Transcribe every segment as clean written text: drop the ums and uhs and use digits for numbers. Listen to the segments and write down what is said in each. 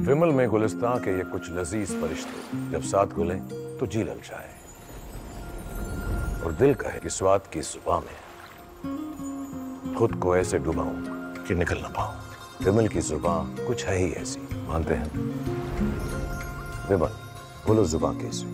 विमल में गुलिस्तां के ये कुछ लजीज फरिश्ते जब साथ घुलें तो जी ललचाए और दिल कहे कि स्वाद की जुबां में खुद को ऐसे डुबाऊं कि निकल ना पाऊं। विमल की जुबां कुछ है ही ऐसी, मानते हैं? विमल, बोलो जुबां कैसी।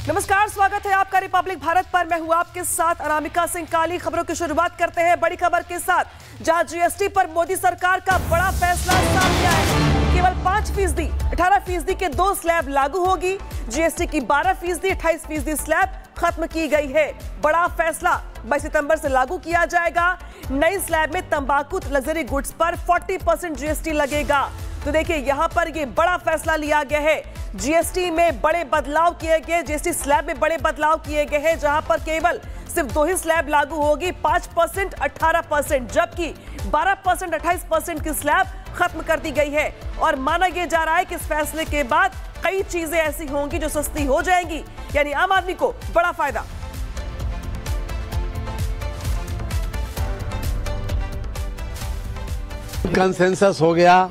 नमस्कार, स्वागत है आपका रिपब्लिक भारत पर। मैं हूं आपके साथ अनामिका सिंह काली। खबरों की शुरुआत करते हैं बड़ी खबर के साथ, जहां जीएसटी पर मोदी सरकार का बड़ा फैसला सामने आया है। केवल 5%, 18% के 2 स्लैब लागू होगी। जीएसटी की 12%, 28% स्लैब खत्म की गई है। बड़ा फैसला 22 सितंबर से लागू किया जाएगा। नई स्लैब में तंबाकू लग्जरी गुड्स पर 40% जीएसटी लगेगा। तो देखिए, यहां पर ये बड़ा फैसला लिया गया है। जीएसटी में बड़े बदलाव किए गए, जीएसटी स्लैब में बड़े बदलाव किए गए हैं, जहां पर केवल सिर्फ 2 ही स्लैब लागू होगी, 5%, 18%, जबकि 12%, 28% की स्लैब खत्म कर दी गई है। और माना यह जा रहा है कि इस फैसले के बाद कई चीजें ऐसी होंगी जो सस्ती हो जाएंगी, यानी आम आदमी को बड़ा फायदा। कंसेंसस हो गया,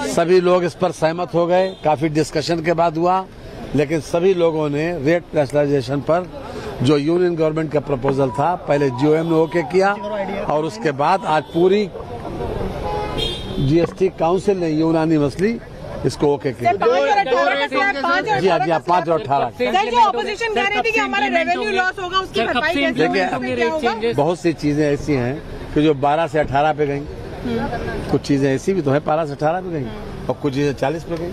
सभी लोग इस पर सहमत हो गए। काफी डिस्कशन के बाद हुआ, लेकिन सभी लोगों ने रेट रैशनलाइजेशन पर जो यूनियन गवर्नमेंट का प्रपोजल था, पहले जीओएम ने ओके किया और उसके बाद आज पूरी जीएसटी काउंसिल ने यूनानिमसली इसको ओके किया। जी हाँ, 5 और 18। ऑपोजिशन कह रही थी कि हमारा रेवेन्यू लॉस होगा, उसकी भरपाई कैसे होगी? बहुत सी चीजें ऐसी हैं कि जो 12 से 18 पे गई, कुछ चीजें ऐसी भी तो है 12 से 18 पे गई और कुछ चीजें 40 पे गई।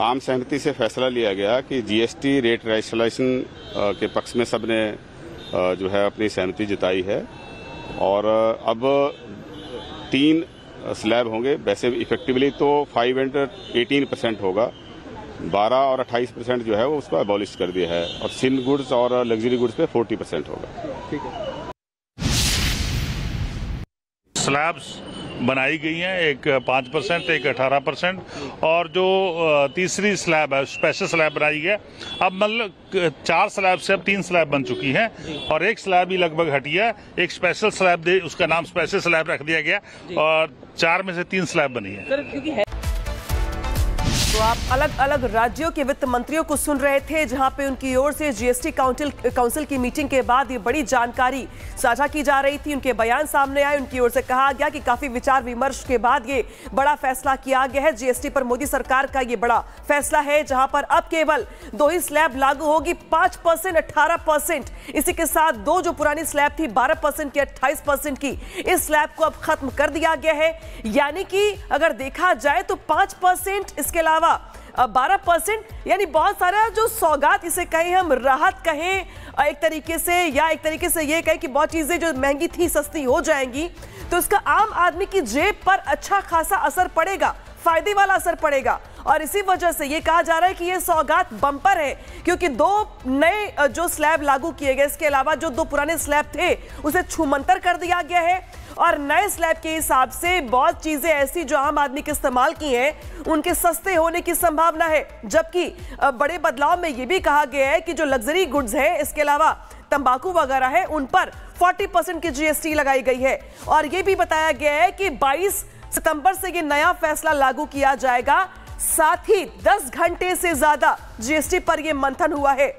आम सहमति से फैसला लिया गया कि जीएसटी रेट रैशनलाइजेशन के पक्ष में सबने जो है अपनी सहमति जताई है और अब 3 स्लैब होंगे। वैसे इफेक्टिवली तो 5 एंड 18% होगा, 12 और 28% जो है वो उसको अबॉलिश कर दिया है और सिन गुड्स और लग्जरी गुड्स पे 40% होगा। ठीक है। स्लैब्स बनाई गई हैं, एक 5%, एक 18% और जो तीसरी स्लैब है स्पेशल स्लैब बनाई है। अब मतलब 4 स्लैब से अब 3 स्लैब बन चुकी हैं और एक स्लैब ही लगभग हटी है। एक स्पेशल स्लैब उसका नाम स्पेशल स्लैब रख दिया गया और 4 में से 3 स्लैब बनी है। तो आप अलग अलग राज्यों के वित्त मंत्रियों को सुन रहे थे, जहां पे उनकी ओर से जीएसटी काउंसिल की मीटिंग के बाद ये बड़ी जानकारी साझा की जा रही थी। उनके बयान सामने आए, उनकी ओर से कहा गया कि काफी विचार विमर्श के बाद ये बड़ा फैसला किया गया है। जीएसटी पर मोदी सरकार का ये बड़ा फैसला है, जहां पर अब केवल 2 ही स्लैब लागू होगी, 5%, 18%। इसी के साथ 2 जो पुरानी स्लैब थी 12% की, 28% की, इस स्लैब को अब खत्म कर दिया गया है। यानी कि अगर देखा जाए तो 5%, इसके अलावा 12%, यानी बहुत सारा जो सौगात इसे कहें, हम राहत कहें एक तरीके से, या एक तरीके से ये कहें कि बहुत चीजें जो महंगी थी सस्ती हो जाएंगी, तो इसका आम आदमी की जेब पर अच्छा खासा असर पड़ेगा, फायदे वाला असर पड़ेगा। और इसी वजह से ये कहा जा रहा है कि ये सौगात बम्पर है, क्योंकि 2 नए जो स्लैब लागू किए गए, इसके अलावा जो 2 पुराने स्लैब थे उसे छूमंतर कर दिया गया है और नए स्लैब के हिसाब से बहुत चीजें ऐसी जो आम आदमी के इस्तेमाल की हैं उनके सस्ते होने की संभावना है। जबकि बड़े बदलाव में यह भी कहा गया है कि जो लग्जरी गुड्स है, इसके अलावा तंबाकू वगैरह है, उन पर 40% की जीएसटी लगाई गई है। और यह भी बताया गया है कि 22 सितंबर से यह नया फैसला लागू किया जाएगा। साथ ही 10 घंटे से ज्यादा जीएसटी पर यह मंथन हुआ है।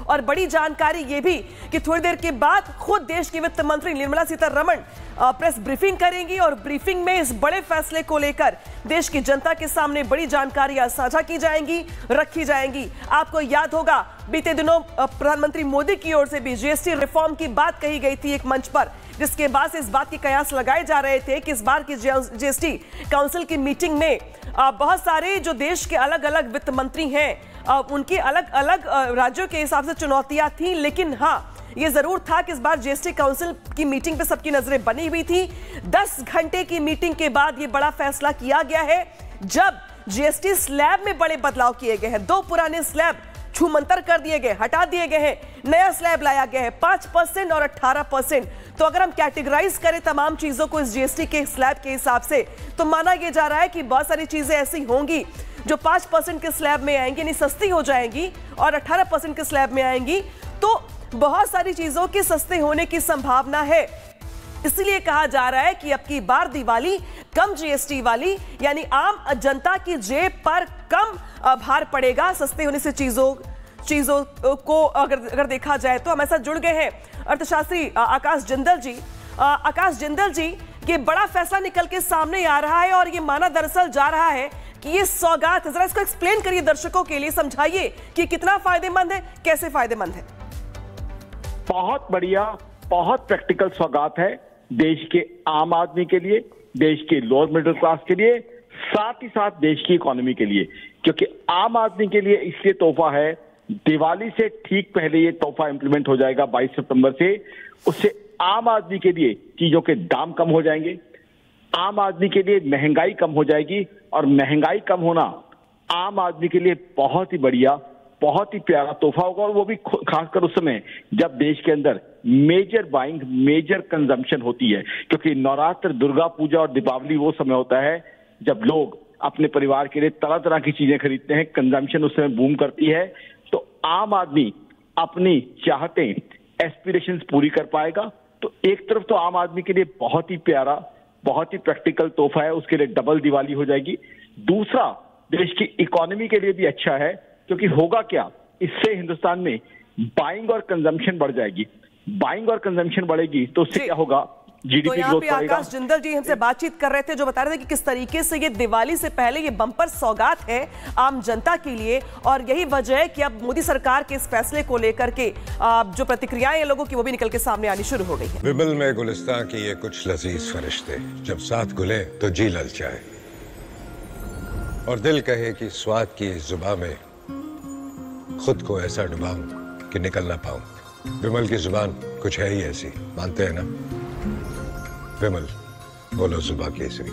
और बड़ी जानकारी यह भी कि थोड़ी देर के बाद खुद देश की वित्त मंत्री निर्मला सीतारमण प्रेस ब्रीफिंग करेंगी और ब्रीफिंग में इस बड़े फैसले को लेकर देश की जनता के सामने बड़ी जानकारियां साझा की जाएंगी, रखी जाएंगी। आपको याद होगा बीते दिनों प्रधानमंत्री मोदी की ओर से भी जीएसटी रिफॉर्म की बात कही गई थी एक मंच पर, जिसके बाद से इस बात के कयास लगाए जा रहे थे कि इस बार की जीएसटी काउंसिल की मीटिंग में बहुत सारे जो देश के अलग अलग वित्त मंत्री हैं, उनकी अलग अलग राज्यों के हिसाब से चुनौतियां थी। लेकिन हाँ, ये जरूर था कि इस बार जीएसटी काउंसिल की मीटिंग पे सबकी नजरें बनी हुई थी। 10 घंटे की मीटिंग के बाद ये बड़ा फैसला किया गया है, जब जीएसटी स्लैब में बड़े बदलाव किए गए हैं। 2 पुराने स्लैब छूमंतर कर दिए गए, हटा दिए गए हैं, नया स्लैब लाया गया है 5% और 18%। तो अगर हम कैटेगराइज करें तमाम चीजों को इस जीएसटी के स्लैब के हिसाब से, तो माना यह जा रहा है कि बहुत सारी चीजें ऐसी होंगी जो 5% के स्लैब में आएंगी, यानी सस्ती हो जाएंगी, और 18% के स्लैब में आएंगी तो बहुत सारी चीजों के सस्ते होने की संभावना है। इसलिए कहा जा रहा है कि अब की बार दिवाली कम जीएसटी वाली, यानी आम जनता की जेब पर कम भार पड़ेगा। सस्ते होने से चीजों को अगर देखा जाए तो हमारे साथ जुड़ गए हैं अर्थशास्त्री आकाश जिंदल जी। आकाश जिंदल जी, ये बड़ा फैसला निकल के सामने आ रहा है और ये माना दरअसल जा रहा है कि ये सौगात है। जरा इसको एक्सप्लेन करिए दर्शकों के लिए, समझाइए कि कितना फायदेमंद है, कैसे फायदेमंद है। बहुत बढ़िया, बहुत प्रैक्टिकल सौगात है देश के आम आदमी के लिए, देश के लोअर मिडिल क्लास के लिए, साथ ही साथ देश की इकोनॉमी के लिए। क्योंकि आम आदमी के लिए इसलिए तोहफा है, दिवाली से ठीक पहले ये तोहफा इंप्लीमेंट हो जाएगा 22 सितंबर से। उससे आम आदमी के लिए चीजों के दाम कम हो जाएंगे, आम आदमी के लिए महंगाई कम हो जाएगी, और महंगाई कम होना आम आदमी के लिए बहुत ही बढ़िया, बहुत ही प्यारा तोहफा होगा। और वो भी खासकर उस समय जब देश के अंदर मेजर बाइंग, मेजर कंजम्पशन होती है। क्योंकि नवरात्र, दुर्गा पूजा और दीपावली वो समय होता है जब लोग अपने परिवार के लिए तरह तरह की चीजें खरीदते हैं, कंजम्पशन उस समय बूम करती है। तो आम आदमी अपनी चाहते एस्पिरेशंस पूरी कर पाएगा। तो एक तरफ तो आम आदमी के लिए बहुत ही प्यारा, बहुत ही प्रैक्टिकल तोहफा है, उसके लिए डबल दिवाली हो जाएगी। दूसरा, देश की इकोनॉमी के लिए भी अच्छा है, क्योंकि होगा क्या, इससे हिंदुस्तान में बाइंग और कंजम्पशन बढ़ जाएगी। बाइंग और कंजम्पशन बढ़ेगी तो उससे क्या होगा, जीडीपी तो यहाँ ग्रोथ पे बढ़ेगा। आकाश जिंदल जी हमसे बातचीत कर रहे थे, जो बता रहे थे कि किस तरीके से ये दिवाली से पहले ये बम्पर सौगात है आम जनता के लिए। और यही वजह है कि अब मोदी सरकार के इस फैसले को लेकर के जो प्रतिक्रियाएं हैं लोगों की वो भी निकल के सामने आनी शुरू हो गई है। विमल में गुलिस्तां की ये कुछ लजीज फरिश्ते जब साथ घुले तो जी ललचाए, और दिल कहे कि स्वाद की इस जुबान में खुद को ऐसा डुबाऊं कि निकल ना पाऊं। विमल की जुबान कुछ है ही ऐसी, मानते हैं ना? विमल, बोलो जुबान केसरी।